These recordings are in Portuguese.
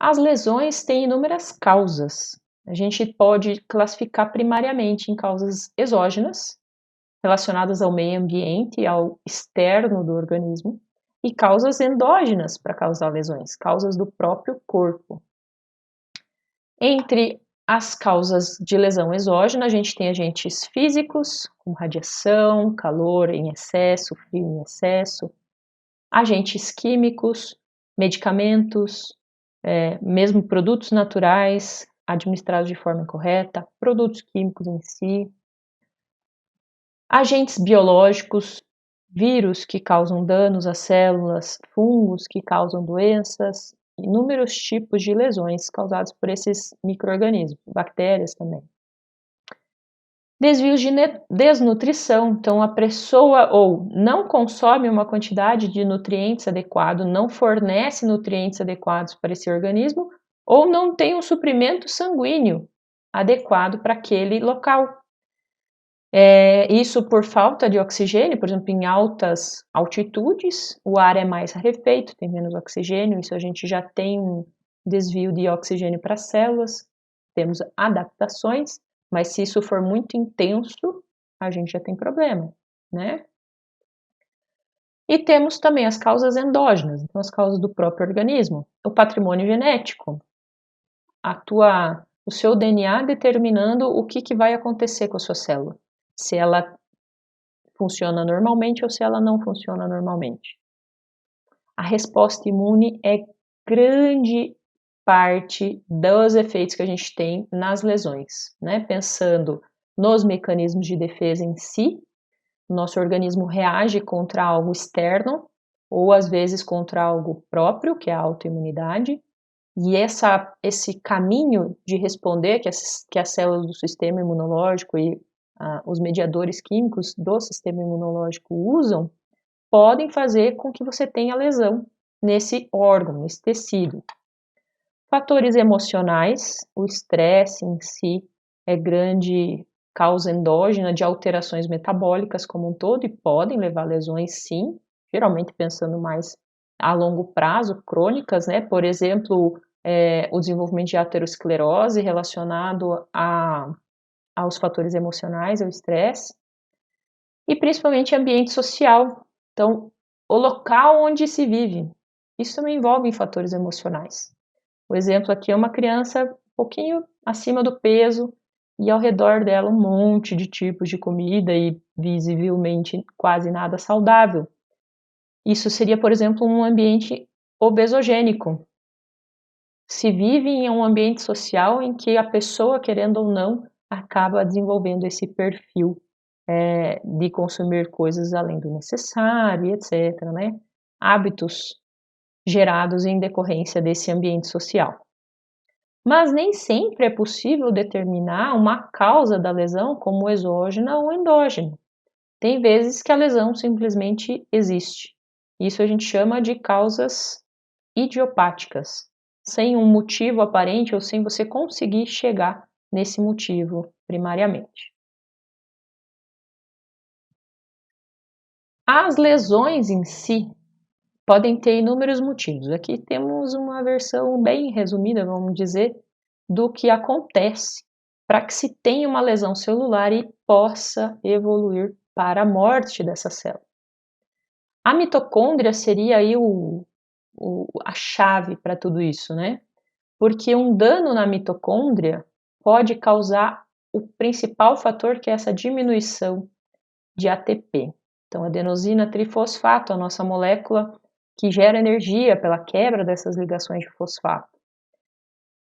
As lesões têm inúmeras causas. A gente pode classificar primariamente em causas exógenas, relacionadas ao meio ambiente e ao externo do organismo, e causas endógenas para causar lesões, causas do próprio corpo. Entre as causas de lesão exógena, a gente tem agentes físicos, como radiação, calor em excesso, frio em excesso, agentes químicos, medicamentos, mesmo produtos naturais administrados de forma incorreta, produtos químicos em si, agentes biológicos, vírus que causam danos às células, fungos que causam doenças, inúmeros tipos de lesões causadas por esses micro-organismos, bactérias também. Desvios de desnutrição, então a pessoa ou não consome uma quantidade de nutrientes adequado, não fornece nutrientes adequados para esse organismo, ou não tem um suprimento sanguíneo adequado para aquele local. Isso por falta de oxigênio, por exemplo, em altas altitudes, o ar é mais rarefeito, tem menos oxigênio, isso a gente já tem um desvio de oxigênio para as células, temos adaptações, mas se isso for muito intenso, a gente já tem problema, né? E temos também as causas endógenas, então as causas do próprio organismo, o patrimônio genético, o seu DNA determinando o que vai acontecer com a sua célula, se ela funciona normalmente ou se ela não funciona normalmente. A resposta imune é grande parte dos efeitos que a gente tem nas lesões, né? Pensando nos mecanismos de defesa em si, o nosso organismo reage contra algo externo ou às vezes contra algo próprio, que é a autoimunidade, e esse caminho de responder que as células do sistema imunológico e os mediadores químicos do sistema imunológico usam, podem fazer com que você tenha lesão nesse órgão, nesse tecido. Fatores emocionais, o estresse em si é grande causa endógena de alterações metabólicas como um todo e podem levar a lesões sim, geralmente pensando mais a longo prazo, crônicas, né? Por exemplo, o desenvolvimento de aterosclerose relacionado aos fatores emocionais, ao estresse, e principalmente ambiente social. Então, o local onde se vive, isso também envolve fatores emocionais. O exemplo aqui é uma criança um pouquinho acima do peso e ao redor dela um monte de tipos de comida e visivelmente quase nada saudável. Isso seria, por exemplo, um ambiente obesogênico. Se vive em um ambiente social em que a pessoa, querendo ou não, acaba desenvolvendo esse perfil de consumir coisas além do necessário, etc., né? Hábitos gerados em decorrência desse ambiente social. Mas nem sempre é possível determinar uma causa da lesão como exógena ou endógena. Tem vezes que a lesão simplesmente existe. Isso a gente chama de causas idiopáticas, sem um motivo aparente ou sem você conseguir chegar nesse motivo primariamente. As lesões em si podem ter inúmeros motivos. Aqui temos uma versão bem resumida, vamos dizer, do que acontece para que se tenha uma lesão celular e possa evoluir para a morte dessa célula. A mitocôndria seria aí a chave para tudo isso, né? Porque um dano na mitocôndria pode causar o principal fator, que é essa diminuição de ATP. Então, adenosina trifosfato, a nossa molécula que gera energia pela quebra dessas ligações de fosfato.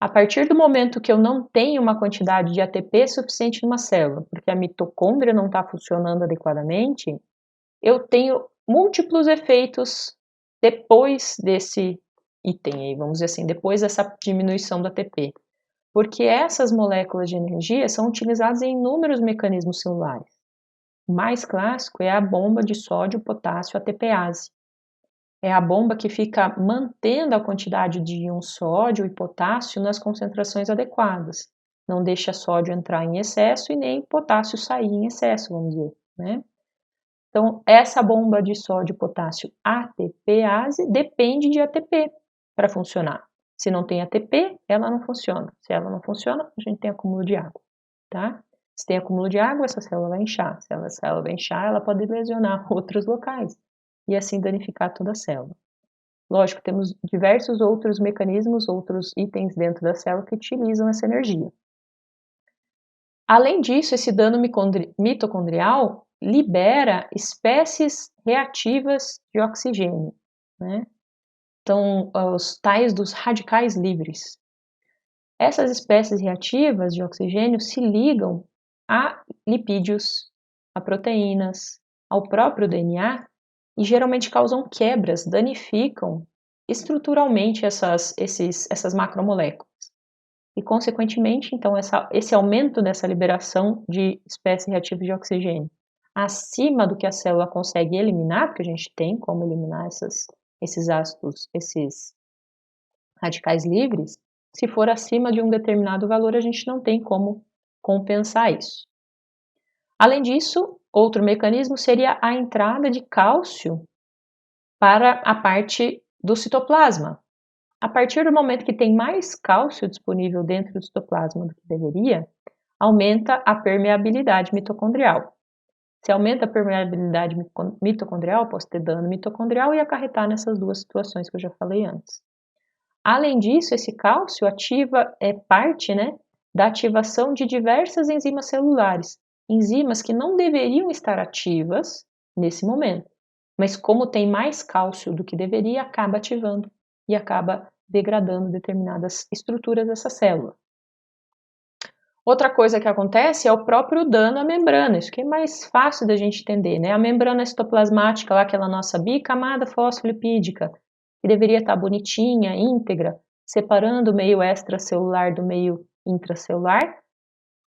A partir do momento que eu não tenho uma quantidade de ATP suficiente numa célula, porque a mitocôndria não está funcionando adequadamente, eu tenho múltiplos efeitos depois desse item aí, vamos dizer assim, depois dessa diminuição do ATP. Porque essas moléculas de energia são utilizadas em inúmeros mecanismos celulares. O mais clássico é a bomba de sódio, potássio, ATPase. É a bomba que fica mantendo a quantidade de íon sódio e potássio nas concentrações adequadas. Não deixa sódio entrar em excesso e nem potássio sair em excesso, vamos dizer, né? Então, essa bomba de sódio, potássio, ATPase, depende de ATP para funcionar. Se não tem ATP, ela não funciona. Se ela não funciona, a gente tem acúmulo de água, tá? Se tem acúmulo de água, essa célula vai inchar. Se essa célula vai inchar, ela pode lesionar outros locais e assim danificar toda a célula. Lógico, temos diversos outros mecanismos, outros itens dentro da célula que utilizam essa energia. Além disso, esse dano mitocondrial libera espécies reativas de oxigênio, né? Então, os tais dos radicais livres. Essas espécies reativas de oxigênio se ligam a lipídios, a proteínas, ao próprio DNA e geralmente causam quebras, danificam estruturalmente essas macromoléculas. E, consequentemente, então, esse aumento dessa liberação de espécies reativas de oxigênio acima do que a célula consegue eliminar, porque a gente tem como eliminar esses ácidos, esses radicais livres, se for acima de um determinado valor, a gente não tem como compensar isso. Além disso, outro mecanismo seria a entrada de cálcio para a parte do citoplasma. A partir do momento que tem mais cálcio disponível dentro do citoplasma do que deveria, aumenta a permeabilidade mitocondrial. Se aumenta a permeabilidade mitocondrial, posso ter dano mitocondrial e acarretar nessas duas situações que eu já falei antes. Além disso, esse cálcio é parte, da ativação de diversas enzimas celulares, enzimas que não deveriam estar ativas nesse momento, mas como tem mais cálcio do que deveria, acaba ativando e acaba degradando determinadas estruturas dessa célula. Outra coisa que acontece é o próprio dano à membrana, isso que é mais fácil da gente entender, né? A membrana citoplasmática, lá, aquela nossa bicamada fosfolipídica, que deveria estar bonitinha, íntegra, separando o meio extracelular do meio intracelular,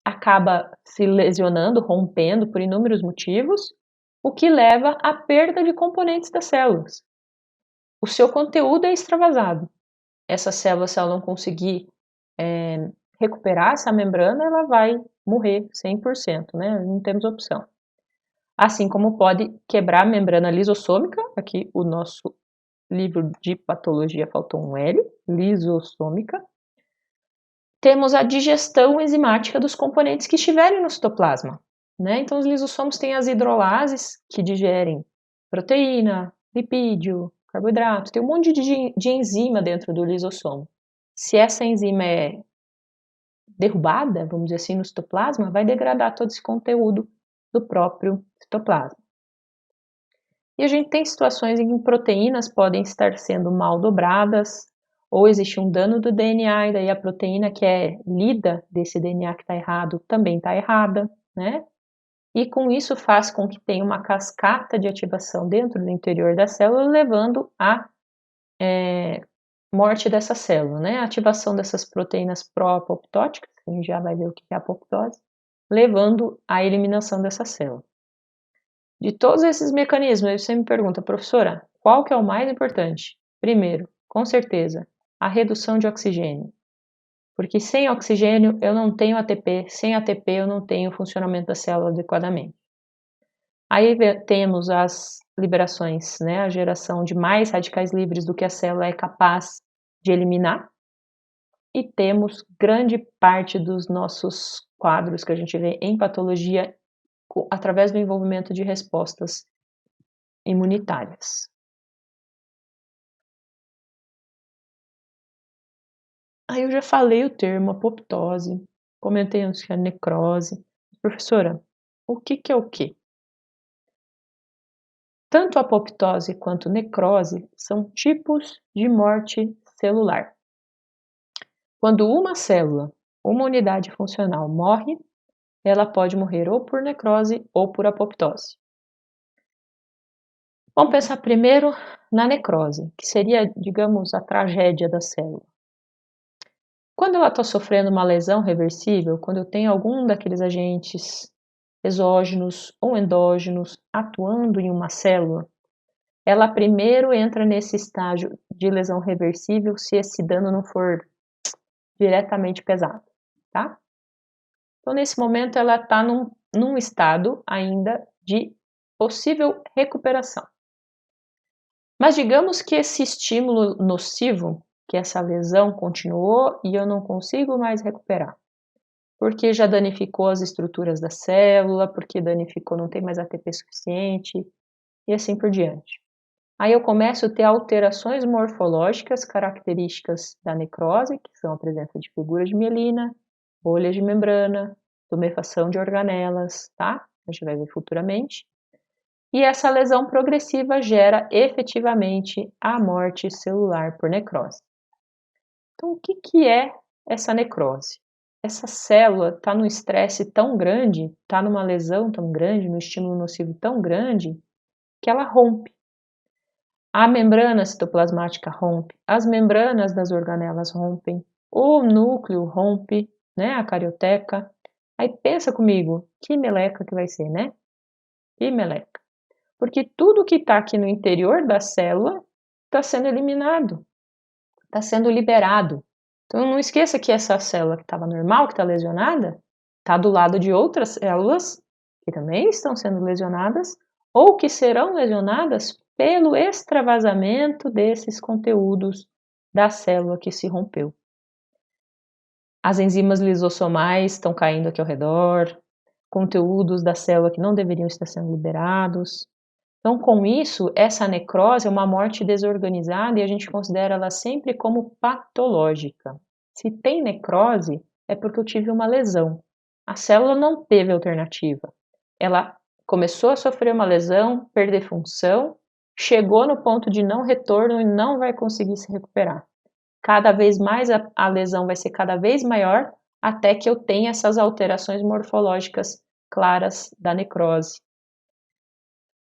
acaba se lesionando, rompendo por inúmeros motivos, o que leva à perda de componentes das células. O seu conteúdo é extravasado. Essa célula, se ela não conseguir recuperar essa membrana, ela vai morrer 100%, né? Não temos opção. Assim como pode quebrar a membrana lisossômica, aqui o nosso livro de patologia faltou um L, lisossômica. Temos a digestão enzimática dos componentes que estiverem no citoplasma, né? Então os lisossomos têm as hidrolases, que digerem proteína, lipídio, carboidrato, tem um monte de enzima dentro do lisossomo. Se essa enzima é derrubada, vamos dizer assim, no citoplasma, vai degradar todo esse conteúdo do próprio citoplasma. E a gente tem situações em que proteínas podem estar sendo mal dobradas, ou existe um dano do DNA, e daí a proteína que é lida desse DNA que está errado também está errada, né? E com isso faz com que tenha uma cascata de ativação dentro do interior da célula, levando à morte dessa célula, né? A ativação dessas proteínas pró-apoptóticas, a gente já vai ver o que é apoptose, levando à eliminação dessa célula. De todos esses mecanismos, você me pergunta, professora, qual que é o mais importante? Primeiro, com certeza, a redução de oxigênio. Porque sem oxigênio eu não tenho ATP, sem ATP eu não tenho o funcionamento da célula adequadamente. Aí temos as liberações, né, a geração de mais radicais livres do que a célula é capaz de eliminar. E temos grande parte dos nossos quadros que a gente vê em patologia através do envolvimento de respostas imunitárias. Aí eu já falei o termo apoptose, comentei antes que é necrose. Professora, o que é o quê? Tanto apoptose quanto necrose são tipos de morte celular. Quando uma célula, uma unidade funcional morre, ela pode morrer ou por necrose ou por apoptose. Vamos pensar primeiro na necrose, que seria, digamos, a tragédia da célula. Quando ela está sofrendo uma lesão reversível, quando eu tenho algum daqueles agentes exógenos ou endógenos atuando em uma célula, ela primeiro entra nesse estágio de lesão reversível se esse dano não for diretamente pesado, tá? Então, nesse momento, ela está num estado ainda de possível recuperação. Mas digamos que esse estímulo nocivo que essa lesão continuou e eu não consigo mais recuperar. Porque já danificou as estruturas da célula, porque danificou, não tem mais ATP suficiente, e assim por diante. Aí eu começo a ter alterações morfológicas características da necrose, que são a presença de figuras de mielina, bolhas de membrana, tumefação de organelas, tá? A gente vai ver futuramente. E essa lesão progressiva gera efetivamente a morte celular por necrose. Então, o que é essa necrose? Essa célula está num estresse tão grande, está numa lesão tão grande, num estímulo nocivo tão grande, que ela rompe. A membrana citoplasmática rompe, as membranas das organelas rompem, o núcleo rompe, né, a carioteca. Aí pensa comigo, que meleca que vai ser, né? Que meleca. Porque tudo que está aqui no interior da célula está sendo eliminado, está sendo liberado. Então não esqueça que essa célula que estava normal, que está lesionada, está do lado de outras células que também estão sendo lesionadas ou que serão lesionadas pelo extravasamento desses conteúdos da célula que se rompeu. As enzimas lisossomais estão caindo aqui ao redor, conteúdos da célula que não deveriam estar sendo liberados. Então, com isso, essa necrose é uma morte desorganizada e a gente considera ela sempre como patológica. Se tem necrose, é porque eu tive uma lesão. A célula não teve alternativa. Ela começou a sofrer uma lesão, perder função, chegou no ponto de não retorno e não vai conseguir se recuperar. Cada vez mais a lesão vai ser cada vez maior até que eu tenha essas alterações morfológicas claras da necrose.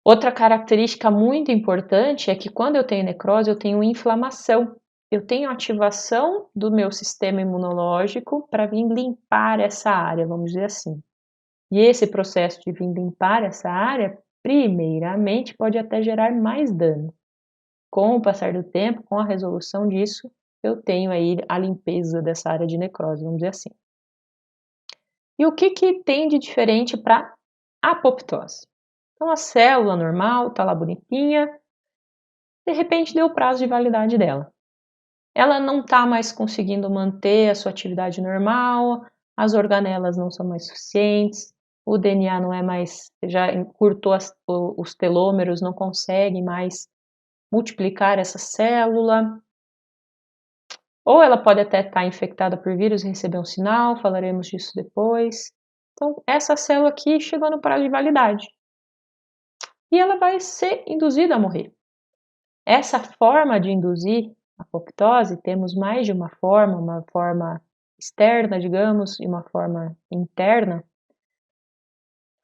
Outra característica muito importante é que quando eu tenho necrose, eu tenho inflamação. Eu tenho ativação do meu sistema imunológico para vir limpar essa área, vamos dizer assim. E esse processo de vir limpar essa área, primeiramente, pode até gerar mais dano. Com o passar do tempo, com a resolução disso, eu tenho aí a limpeza dessa área de necrose, vamos dizer assim. E o que tem de diferente para apoptose? Então, a célula normal está lá bonitinha, de repente deu o prazo de validade dela. Ela não está mais conseguindo manter a sua atividade normal, as organelas não são mais suficientes, o DNA não é mais, já encurtou os telômeros, não consegue mais multiplicar essa célula. Ou ela pode até estar infectada por vírus e receber um sinal, falaremos disso depois. Então, essa célula aqui chegou no prazo de validade. E ela vai ser induzida a morrer. Essa forma de induzir a apoptose, temos mais de uma forma externa, digamos, e uma forma interna,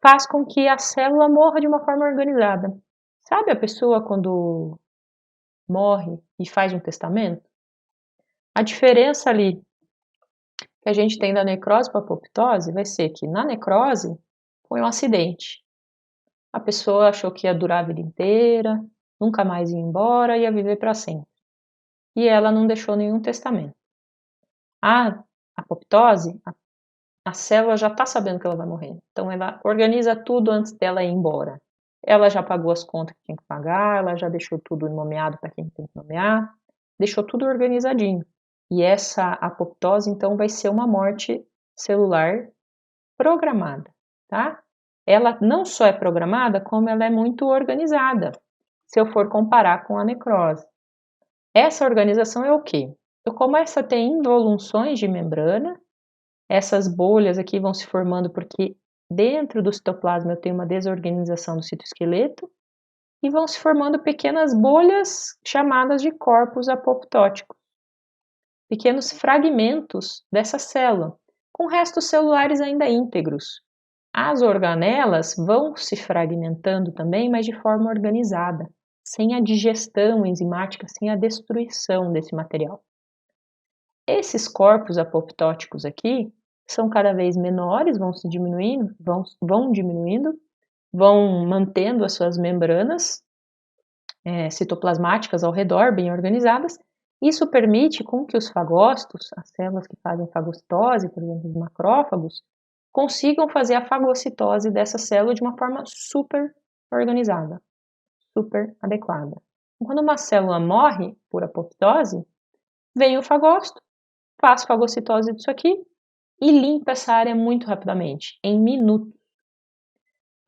faz com que a célula morra de uma forma organizada. Sabe a pessoa quando morre e faz um testamento? A diferença ali que a gente tem da necrose para a apoptose vai ser que na necrose foi um acidente. A pessoa achou que ia durar a vida inteira, nunca mais ia embora, ia viver para sempre. E ela não deixou nenhum testamento. A apoptose, a célula já está sabendo que ela vai morrer. Então ela organiza tudo antes dela ir embora. Ela já pagou as contas que tinha que pagar, ela já deixou tudo nomeado para quem tem que nomear, deixou tudo organizadinho. E essa apoptose, então, vai ser uma morte celular programada, tá? Ela não só é programada, como ela é muito organizada, se eu for comparar com a necrose. Essa organização é o quê? Eu começo a ter involuções de membrana, essas bolhas aqui vão se formando porque dentro do citoplasma eu tenho uma desorganização do citoesqueleto e vão se formando pequenas bolhas chamadas de corpos apoptóticos, pequenos fragmentos dessa célula, com restos celulares ainda íntegros. As organelas vão se fragmentando também, mas de forma organizada, sem a digestão enzimática, sem a destruição desse material. Esses corpos apoptóticos aqui são cada vez menores, vão se diminuindo, vão diminuindo, vão mantendo as suas membranas citoplasmáticas ao redor, bem organizadas. Isso permite com que os fagócitos, as células que fazem fagocitose, por exemplo, os macrófagos, consigam fazer a fagocitose dessa célula de uma forma super organizada, super adequada. Quando uma célula morre por apoptose, vem o fagócito, faço fagocitose disso aqui e limpa essa área muito rapidamente, em minutos.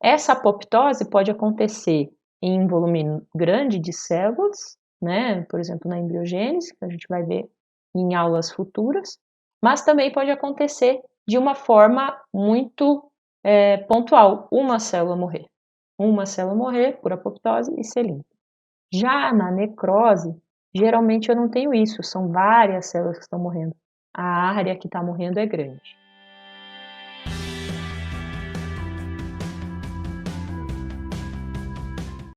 Essa apoptose pode acontecer em um volume grande de células, né? Por exemplo, na embriogênese, que a gente vai ver em aulas futuras, mas também pode acontecer de uma forma muito pontual, uma célula morrer por apoptose e ser limpa. Já na necrose, geralmente eu não tenho isso, são várias células que estão morrendo. A área que está morrendo é grande.